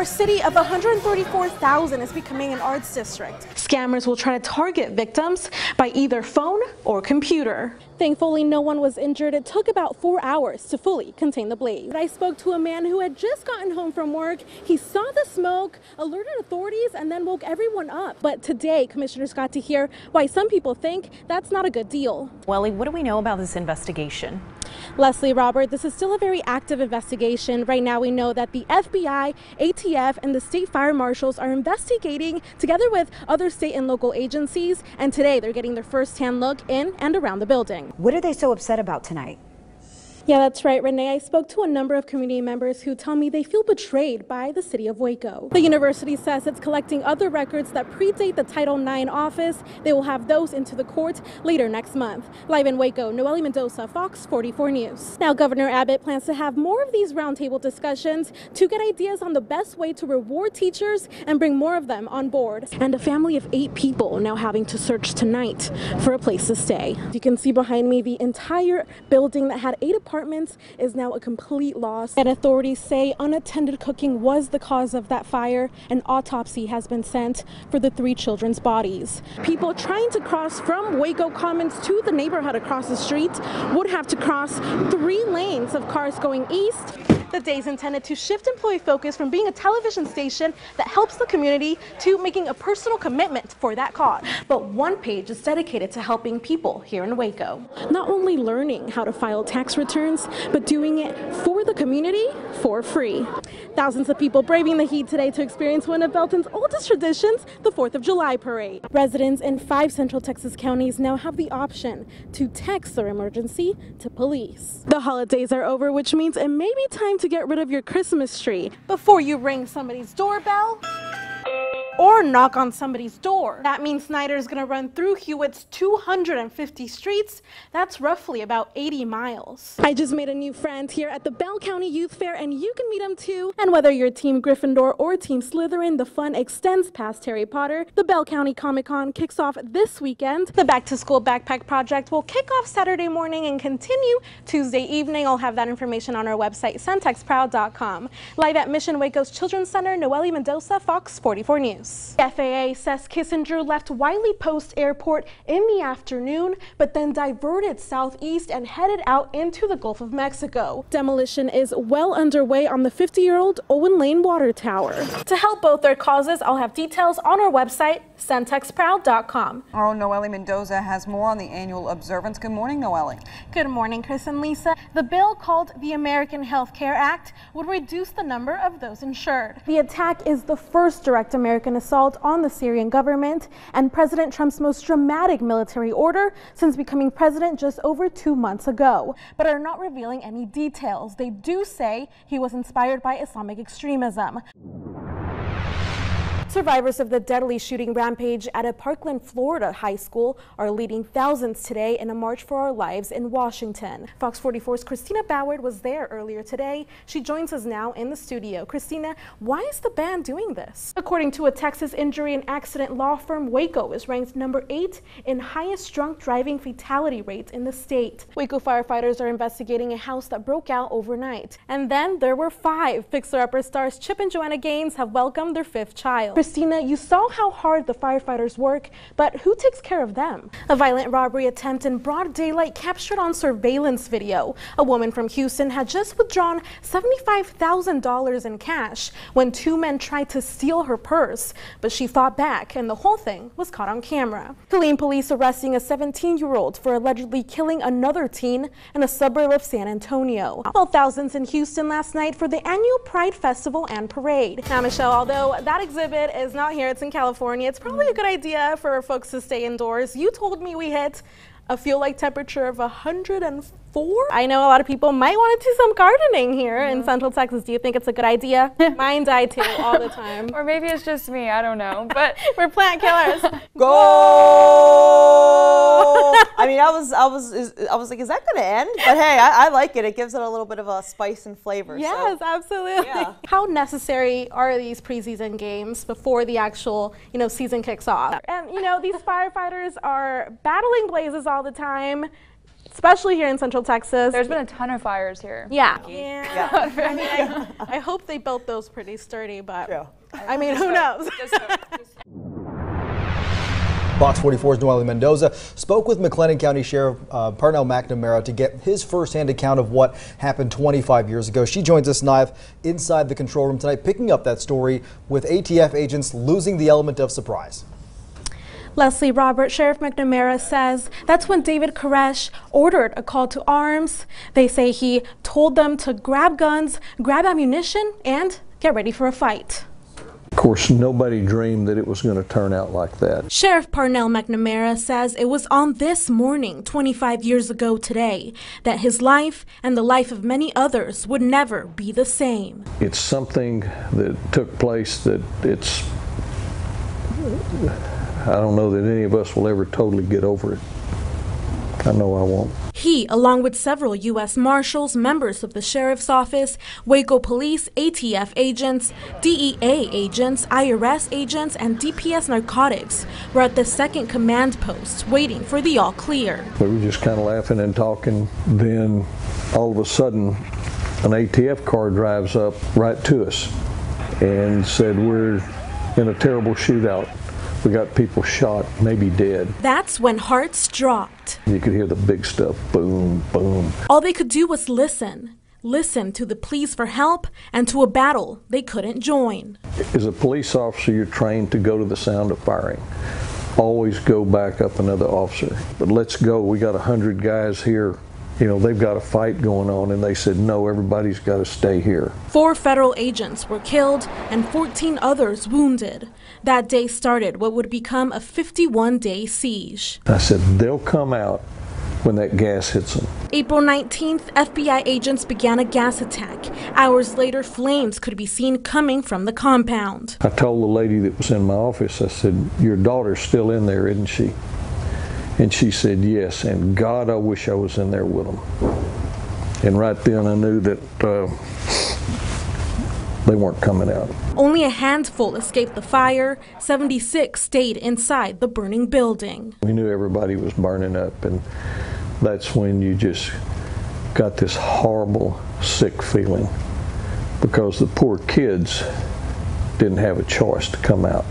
Our city of 134,000 is becoming an arts district. Scammers will try to target victims by either phone or computer. Thankfully, no one was injured. It took about 4 hours to fully contain the blaze. I spoke to a man who had just gotten home from work. He saw the smoke, alerted authorities, and then woke everyone up. But today, commissioners got to hear why some people think that's not a good deal. Welly, what do we know about this investigation? Leslie, Robert, this is still a very active investigation. Right now, we know that the FBI, ATF, and the state fire marshals are investigating together with other state and local agencies. And today, they're getting their first-hand look in and around the building. What are they so upset about tonight? Yeah, that's right, Renee. I spoke to a number of community members who tell me they feel betrayed by the city of Waco. The university says it's collecting other records that predate the Title IX office. They will have those into the court later next month. Live in Waco, Nohely Mendoza, Fox 44 News. Now, Governor Abbott plans to have more of these roundtable discussions to get ideas on the best way to reward teachers and bring more of them on board. And a family of 8 people now having to search tonight for a place to stay. You can see behind me the entire building that had 8 apartments is now a complete loss. And authorities say unattended cooking was the cause of that fire. An autopsy has been sent for the 3 children's bodies. People trying to cross from Waco Commons to the neighborhood across the street would have to cross 3 lanes of cars going east. The day is intended to shift employee focus from being a television station that helps the community to making a personal commitment for that cause. But one page is dedicated to helping people here in Waco. Not only learning how to file tax returns, but doing it for the community for free. Thousands of people braving the heat today to experience one of Belton's oldest traditions, the 4th of July parade. Residents in 5 Central Texas counties now have the option to text their emergency to police. The holidays are over, which means it may be time to get rid of your Christmas tree before you ring somebody's doorbell or knock on somebody's door. That means Snyder's gonna run through Hewitt's 250 streets. That's roughly about 80 miles. I just made a new friend here at the Bell County Youth Fair, and you can meet him too. And whether you're Team Gryffindor or Team Slytherin, the fun extends past Harry Potter. The Bell County Comic-Con kicks off this weekend. The Back to School Backpack Project will kick off Saturday morning and continue Tuesday evening. I'll have that information on our website, centexproud.com. Live at Mission Waco's Children's Center, Nohely Mendoza, Fox 44 News. The FAA says Kissinger left Wiley Post Airport in the afternoon, but then diverted southeast and headed out into the Gulf of Mexico. Demolition is well underway on the 50-year-old Owen Lane water tower. To help both their causes, I'll have details on our website, centexproud.com. Our own Nohely Mendoza has more on the annual observance. Good morning, Nohely. Good morning, Chris and Lisa. The bill called the American Health Care Act would reduce the number of those insured. The attack is the first direct American assault on the Syrian government and President Trump's most dramatic military order since becoming president just over 2 months ago, but are not revealing any details. They do say he was inspired by Islamic extremism. Survivors of the deadly shooting rampage at a Parkland, Florida high school are leading thousands today in a March for Our Lives in Washington. Fox 44's Christina Ballard was there earlier today. She joins us now in the studio. Christina, why is the band doing this? According to a Texas injury and accident law firm, Waco is ranked number 8 in highest drunk driving fatality rate in the state. Waco firefighters are investigating a house that broke out overnight. And then there were 5. Fixer-upper stars Chip and Joanna Gaines have welcomed their 5th child. Christina, you saw how hard the firefighters work, but who takes care of them? A violent robbery attempt in broad daylight captured on surveillance video. A woman from Houston had just withdrawn $75,000 in cash when 2 men tried to steal her purse, but she fought back and the whole thing was caught on camera. Killeen police arresting a 17-year-old for allegedly killing another teen in a suburb of San Antonio. Well, thousands in Houston last night for the annual Pride Festival and Parade. Now, Michelle, although that exhibit is not here, it's in California, it's probably a good idea for folks to stay indoors. You told me we hit a feel-like temperature of 104. I know a lot of people might want to do some gardening here in Central Texas. Do you think it's a good idea? Mine die too all the time. Or maybe it's just me, I don't know. But we're plant killers. Go! I mean, I was like, is that gonna end? But hey, I like it. It gives it a little bit of a spice and flavor. Yes, so. Absolutely. Yeah. How necessary are these preseason games before the actual, season kicks off? And these firefighters are battling blazes all the time. especially here in Central Texas. There's been a ton of fires here. Yeah. I mean, I hope they built those pretty sturdy, but I mean, who knows? Fox 44's Nohely Mendoza spoke with McLennan County Sheriff Parnell McNamara to get his firsthand account of what happened 25 years ago. She joins us live inside the control room tonight, picking up that story with ATF agents losing the element of surprise. Leslie Robert, Sheriff McNamara says that's when David Koresh ordered a call to arms. They say he told them to grab guns, grab ammunition, and get ready for a fight. Of course, nobody dreamed that it was going to turn out like that. Sheriff Parnell McNamara says it was on this morning, 25 years ago today, that his life and the life of many others would never be the same. It's something that took place that I don't know that any of us will ever totally get over it. I know I won't. He, along with several U.S. Marshals, members of the Sheriff's Office, Waco Police, ATF agents, DEA agents, IRS agents, and DPS Narcotics were at the second command post waiting for the all clear. We were just kind of laughing and talking. Then all of a sudden, an ATF car drives up right to us and said, "We're in a terrible shootout. We got people shot, maybe dead." That's when hearts dropped. You could hear the big stuff, boom, boom. All they could do was listen. Listen to the pleas for help and to a battle they couldn't join. As a police officer, you're trained to go to the sound of firing. Always go back up another officer. But let's go, we got 100 guys here. You know, they've got a fight going on, and they said, no, everybody's got to stay here. 4 federal agents were killed and 14 others wounded. That day started what would become a 51-day siege. I said, they'll come out when that gas hits them. April 19th, FBI agents began a gas attack. Hours later, flames could be seen coming from the compound. I told the lady that was in my office, I said, your daughter's still in there, isn't she? And she said, yes, and God, I wish I was in there with them. And right then I knew that they weren't coming out. Only a handful escaped the fire. 76 stayed inside the burning building. We knew everybody was burning up, and that's when you just got this horrible, sick feeling, because the poor kids didn't have a choice to come out.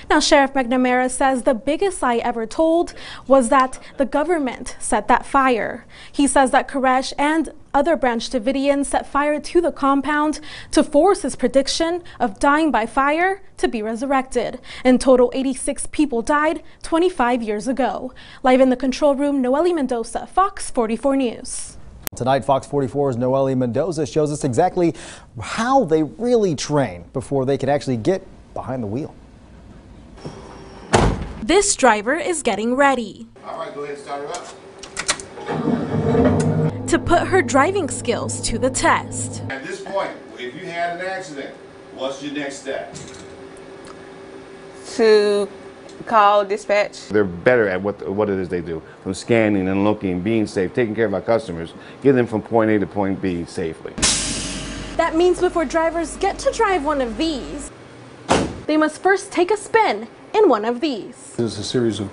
Now, Sheriff McNamara says the biggest lie ever told was that the government set that fire. He says that Koresh and other Branch Davidians set fire to the compound to force his prediction of dying by fire to be resurrected. In total, 86 people died 25 years ago. Live in the control room, Nohely Mendoza, Fox 44 News. Tonight, Fox 44's Nohely Mendoza shows us exactly how they really train before they can actually get behind the wheel. This driver is getting ready. All right, go ahead and start her up. To put her driving skills to the test. At this point, if you had an accident, what's your next step? To call dispatch. They're better at what it is they do, from scanning and looking, being safe, taking care of our customers, getting them from point A to point B safely. That means before drivers get to drive one of these, they must first take a spin in one of these. There's a series of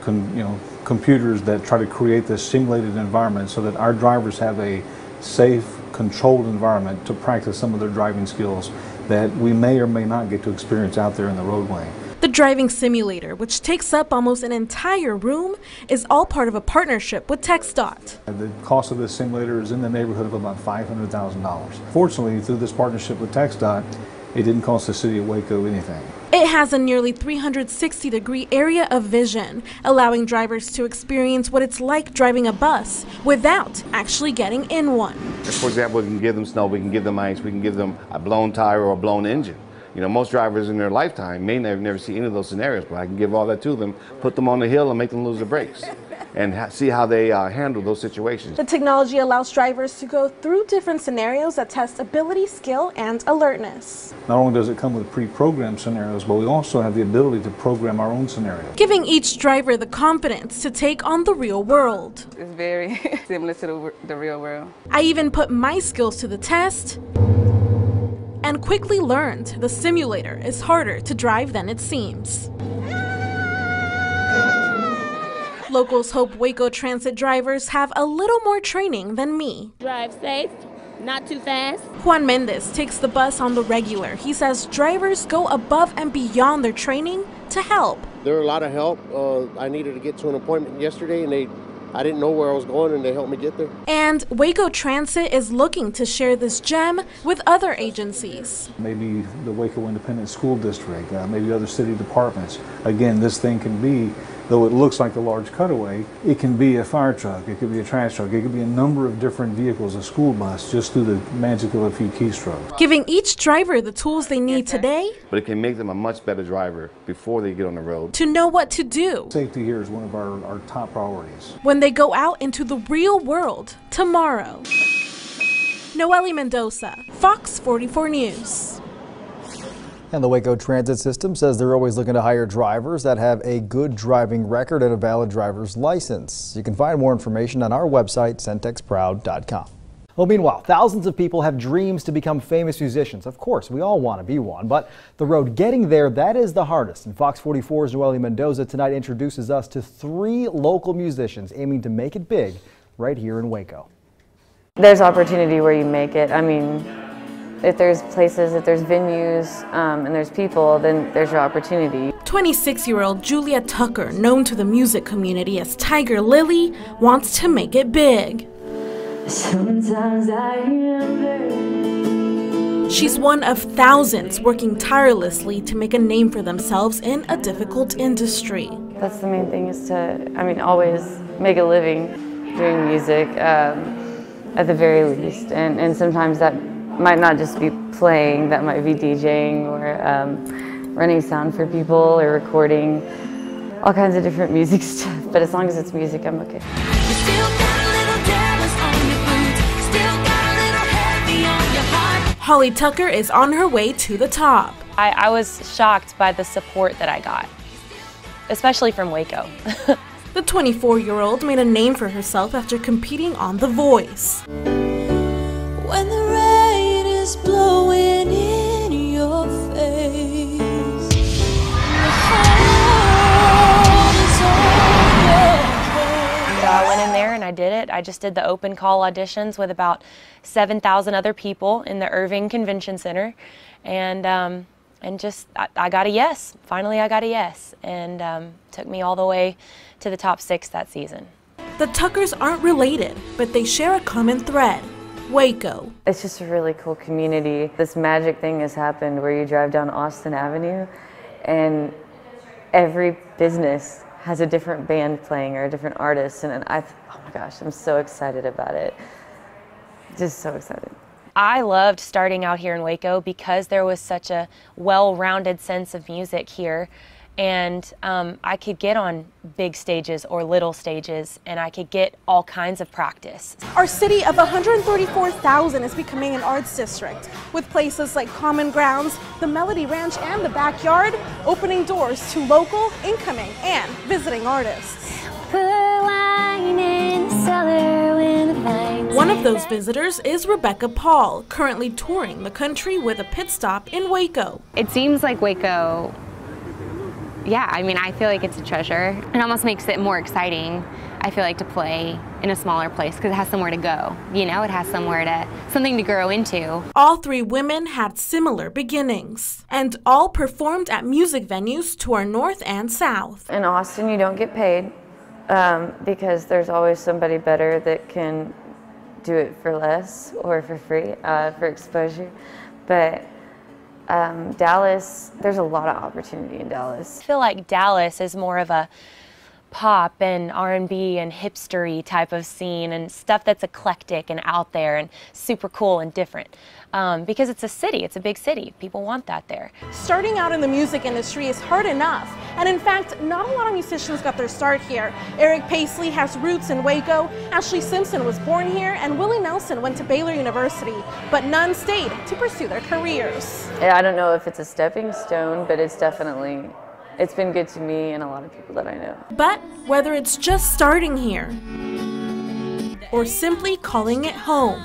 computers that try to create this simulated environment so that our drivers have a safe, controlled environment to practice some of their driving skills that we may or may not get to experience out there in the roadway. The driving simulator, which takes up almost an entire room, is all part of a partnership with TxDOT. The cost of this simulator is in the neighborhood of about $500,000. Fortunately, through this partnership with TxDOT, it didn't cost the city of Waco anything. It has a nearly 360-degree area of vision, allowing drivers to experience what it's like driving a bus without actually getting in one. For example, we can give them snow, we can give them ice, we can give them a blown tire or a blown engine. You know, most drivers in their lifetime may never see any of those scenarios, but I can give all that to them, put them on the hill and make them lose their brakes, and see how they handle those situations. The technology allows drivers to go through different scenarios that test ability, skill, and alertness. Not only does it come with pre-programmed scenarios, but we also have the ability to program our own scenarios, giving each driver the confidence to take on the real world. It's very similar to the real world. I even put my skills to the test and quickly learned the simulator is harder to drive than it seems. Locals hope Waco Transit drivers have a little more training than me. Drive safe, not too fast. Juan Mendez takes the bus on the regular. He says drivers go above and beyond their training to help. They're a lot of help. I needed to get to an appointment yesterday, and I didn't know where I was going, and they helped me get there. And Waco Transit is looking to share this gem with other agencies. Maybe the Waco Independent School District, maybe other city departments. Again, this thing can be, though it looks like a large cutaway, it can be a fire truck, it could be a trash truck, it could be a number of different vehicles, a school bus, just through the magic of a few keystrokes. Giving each driver the tools they need today, But it can make them a much better driver before they get on the road. to know what to do Safety here is one of our top priorities. when they go out into the real world tomorrow. Nohely Mendoza, Fox 44 News. And the Waco Transit System says they're always looking to hire drivers that have a good driving record and a valid driver's license. You can find more information on our website, centexproud.com. Well, meanwhile, thousands of people have dreams to become famous musicians. Of course, we all want to be one, but the road getting there, that is the hardest. And Fox 44's Nohely Mendoza tonight introduces us to 3 local musicians aiming to make it big right here in Waco. There's opportunity where you make it. I mean, if there's places, if there's venues, and there's people, then there's your opportunity. 26-year-old Julia Tucker, known to the music community as Tiger Lily, wants to make it big. Sometimes I remember. She's one of thousands working tirelessly to make a name for themselves in a difficult industry. That's the main thing, is to, always make a living doing music, at the very least. And sometimes that might not just be playing, that might be DJing or running sound for people or recording all kinds of different music stuff. But as long as it's music, I'm okay. Holly Tucker is on her way to the top. I was shocked by the support that I got, especially from Waco. The 24-year-old made a name for herself after competing on The Voice. When the rain is blowing in your face, I went in there and I did it. I just did the open call auditions with about 7,000 other people in the Irving Convention Center, and I got a yes. Finally, I got a yes, and took me all the way to the top 6 that season. The Tuckers aren't related, but they share a common thread: Waco. It's just a really cool community. This magic thing has happened where you drive down Austin Avenue and every business has a different band playing or a different artist, and oh my gosh, I'm so excited about it. Just so excited. I loved starting out here in Waco because there was such a well-rounded sense of music here, and I could get on big stages or little stages, and I could get all kinds of practice. Our city of 134,000 is becoming an arts district, with places like Common Grounds, the Melody Ranch, and the Backyard opening doors to local, incoming, and visiting artists. One of those visitors is Rebecca Paul, currently touring the country with a pit stop in Waco. It seems like Waco, I feel like it's a treasure. It almost makes it more exciting, I feel like, to play in a smaller place because it has somewhere to go. It has something to grow into. All 3 women had similar beginnings and all performed at music venues to our north and south. In Austin, you don't get paid because there's always somebody better that can do it for less or for free, for exposure. But Dallas, there's a lot of opportunity in Dallas. I feel like Dallas is more of a pop and R&B and hipstery type of scene and stuff that's eclectic and out there and super cool and different. Because it's a city, it's a big city. People want that there. Starting out in the music industry is hard enough. And in fact, not a lot of musicians got their start here. Eric Paisley has roots in Waco, Ashley Simpson was born here, and Willie Nelson went to Baylor University. But none stayed to pursue their careers. I don't know if it's a stepping stone, but it's been good to me and a lot of people that I know. But whether it's just starting here or simply calling it home,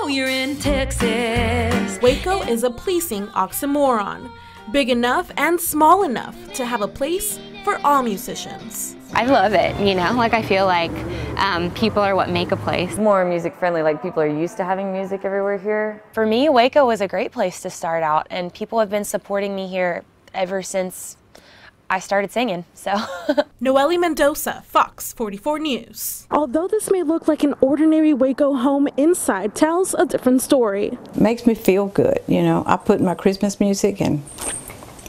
you're in Texas. Waco is a pleasing oxymoron, big enough and small enough to have a place for all musicians. I love it, you know, like I feel like people are what make a place. More music friendly, like people are used to having music everywhere here. For me, Waco was a great place to start out, and people have been supporting me here ever since I started singing, so. Nohely Mendoza, Fox 44 News. Although this may look like an ordinary Waco home, inside tells a different story. Makes me feel good, you know. I put my Christmas music and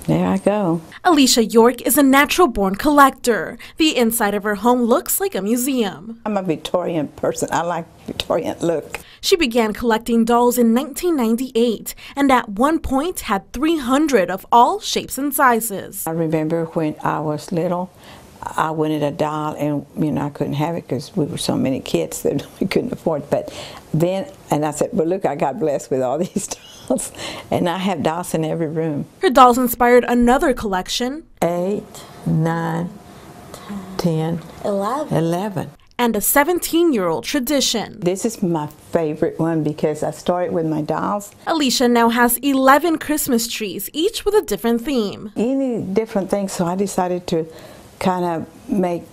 there I go. Alicia York is a natural-born collector. The inside of her home looks like a museum. I'm a Victorian person. I like Victorian look. She began collecting dolls in 1998 and at one point had 300 of all shapes and sizes. I remember when I was little, I wanted a doll and, you know, I couldn't have it because we were so many kids that we couldn't afford. But then, and I said, well, look, I got blessed with all these dolls. And I have dolls in every room. Her dolls inspired another collection. 8, 9, 10, 11. And a 17-year-old tradition. This is my favorite one because I started with my dolls. Alicia now has 11 Christmas trees, each with a different theme. Any different things, so I decided to kind of make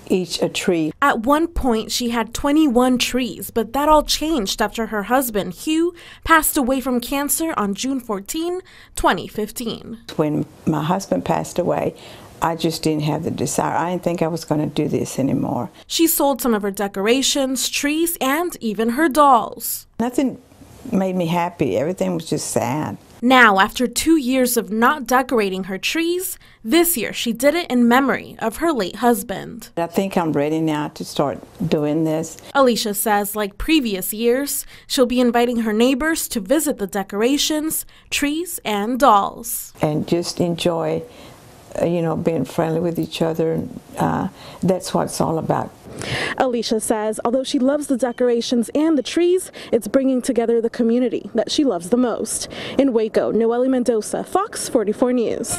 each a tree. At one point, she had 21 trees, but that all changed after her husband, Hugh, passed away from cancer on June 14, 2015. When my husband passed away, I just didn't have the desire. I didn't think I was going to do this anymore. She sold some of her decorations, trees, and even her dolls. Nothing made me happy. Everything was just sad. Now, after 2 years of not decorating her trees, this year she did it in memory of her late husband. I think I'm ready now to start doing this. Alicia says, like previous years, she'll be inviting her neighbors to visit the decorations, trees, and dolls. And just enjoy, you know, being friendly with each other. That's what it's all about. Alicia says, although she loves the decorations and the trees, it's bringing together the community that she loves the most. In Waco, Nohely Mendoza, Fox 44 News.